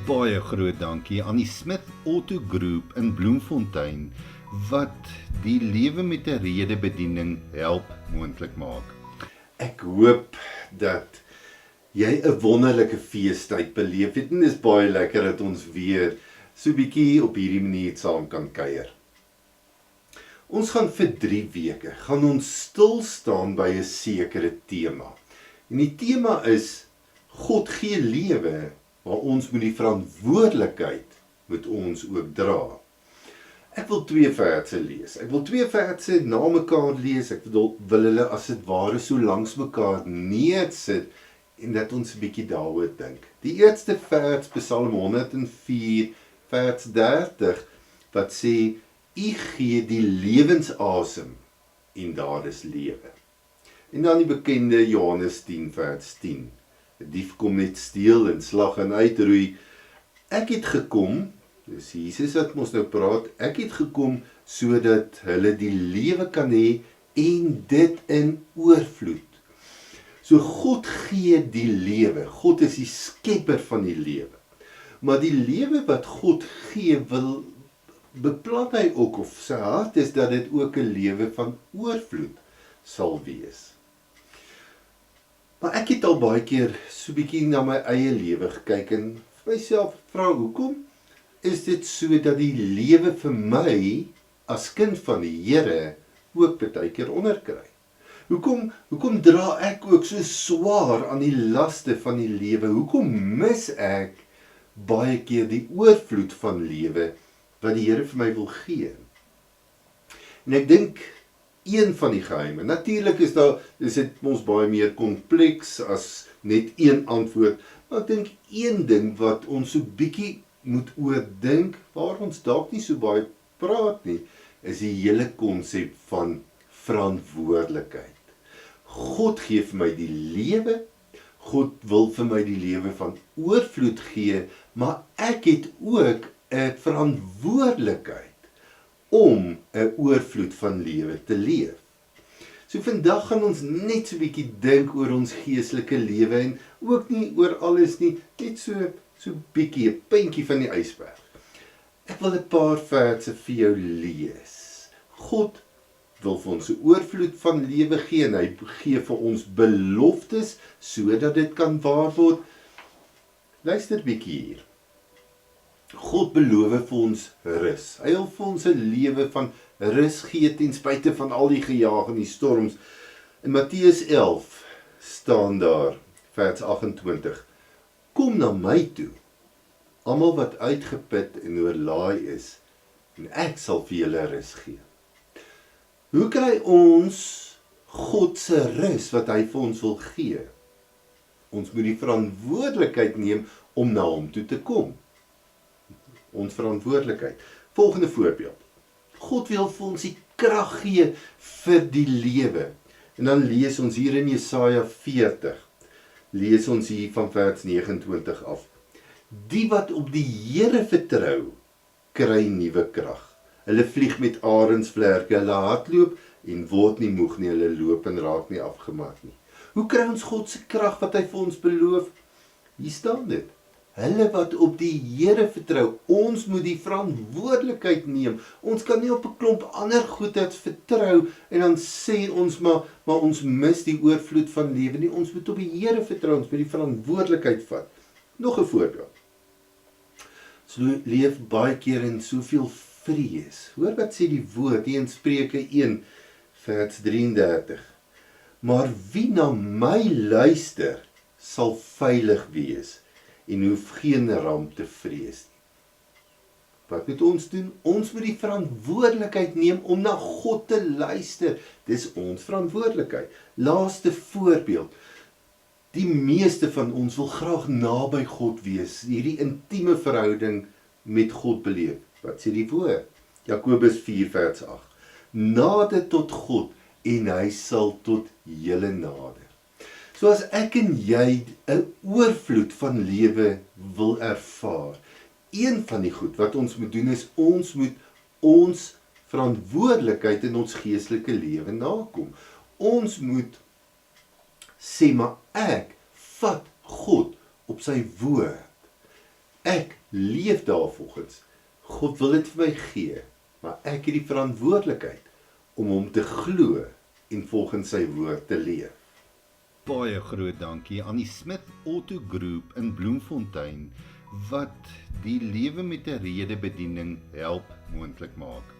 baie groot dankie aan die Smith Auto Group in Bloemfontein wat die lewe met 'n rede bediening help moontlik maak. Ek hoop dat jy 'n wonderlike feestyd beleef het en dit is baie lekker dat ons weer so 'n bietjie op hierdie manier saam kan kuier. Ons gaan vir 3 weke stil staan by 'n sekere tema. En die tema is God gee lewe, maar ons moet die verantwoordelikheid moet ons ook dra. Ek wil 2 verse lees. Ek wil 2 verse na mekaar lees. Ek wil hulle as dit ware so langs mekaar neersit en dat ons 'n bietjie daaroor dink. Die eerste vers, Psalm 104, vers 30, wat sê: U gee die lewensasem en daar is lewe. En dan die bekende Johannes 10, vers 10. 'n Dief kom net steel en slag en uitroei. Ek het gekom, dis Jesus wat ons nou praat, ek het gekom sodat hulle die lewe kan hê en dit in oorvloed. So God gee die lewe. God is die skepper van die lewe. Maar die lewe wat God gee, beplan hy ook, of sy hart is dat dit ook 'n lewe van oorvloed sal wees. Maar ek het al baie keer so 'n bietjie na my eie lewe gekyk en vir myself vra, hoekom is dit so dat die lewe vir my as kind van die Here ook baie keer onderkry? Hoekom dra ek ook so swaar aan die laste van die lewe? Hoekom mis ek baie keer die oorvloed van lewe wat die Here vir my wil gee? En ek dink een van die geheime, natuurlik is dit ons baie meer kompleks as net een antwoord, maar ek dink een ding wat ons so bietjie moet oordink, waar ons dalk nie so baie praat nie, is die hele konsep van verantwoordelikheid. God gee vir my die lewe, God wil vir my die lewe van oorvloed gee, maar ek het ook 'n verantwoordelikheid om 'n oorvloed van lewe te leef. So vandag gaan ons net so 'n bietjie dink oor ons geestelike lewe en ook nie oor alles nie, net so bietjie 'n puntjie van die ysberg. Ek wil 'n paar verse vir jou lees. God wil vir ons 'n oorvloed van lewe gee en hy gee vir ons beloftes sodat dit kan waar word. Luister bietjie hier. God beloof vir ons rus. Hy wil vir ons 'n lewe van rus gee ten spyte van al die gejaag en die storms. In Matteus 11 staan daar, vers 28. Kom na my toe, almal wat uitgeput en oorlaai is, en ek sal vir julle rus gee. Hoe kry ons God se rus wat hy vir ons wil gee? Ons moet die verantwoordelikheid neem om na hom toe te kom. Ons verantwoordelikheid. Volgende voorbeeld. God wil vir ons die krag gee vir die lewe. En dan lees ons hier in Jesaja 40. Lees ons hier van vers 29 af. Die wat op die Here vertrou, kry nuwe krag. Hulle vlieg met arensvlerke, hulle hardloop en word nie moeg nie, hulle loop en raak nie afgemat nie. Hoe kry ons God se krag wat hy vir ons beloof? Hier staan dit. Hulle wat op die Here vertrou, ons moet die verantwoordelikheid neem. Ons kan nie op 'n klomp ander goedheid vertrou en dan sê ons maar ons mis die oorvloed van lewe nie. Ons moet op die Here vertrou, ons moet die verantwoordelikheid vat. Nog 'n voorbeeld. Ons leef baie keer in soveel vrees. Hoor wat sê die woord hier in Spreuke 1 vers 33. Maar wie na my luister, sal veilig wees en hoef geen ramp te vrees nie. Wat moet ons doen? Ons moet die verantwoordelikheid neem om na God te luister. Dis ons verantwoordelikheid. Laaste voorbeeld. Die meeste van ons wil graag naby God wees, hierdie intieme verhouding met God beleef. Wat sê die woord? Jakobus 4 vers 8. Nader tot God en hy sal tot julle nader. So as ek en jy 'n oorvloed van lewe wil ervaar, een van die goed wat ons moet doen is, ons moet ons verantwoordelikheid in ons geestelike lewe nakom. Ons moet sê, maar ek vat God op sy woord. Ek leef daarvolgens. God wil dit vir my gee, maar ek het die verantwoordelikheid om hom te glo en volgens sy woord te leef. Baie groot dankie aan die Smith Auto Group in Bloemfontein wat die lewe met 'n rede bediening help moontlik maak.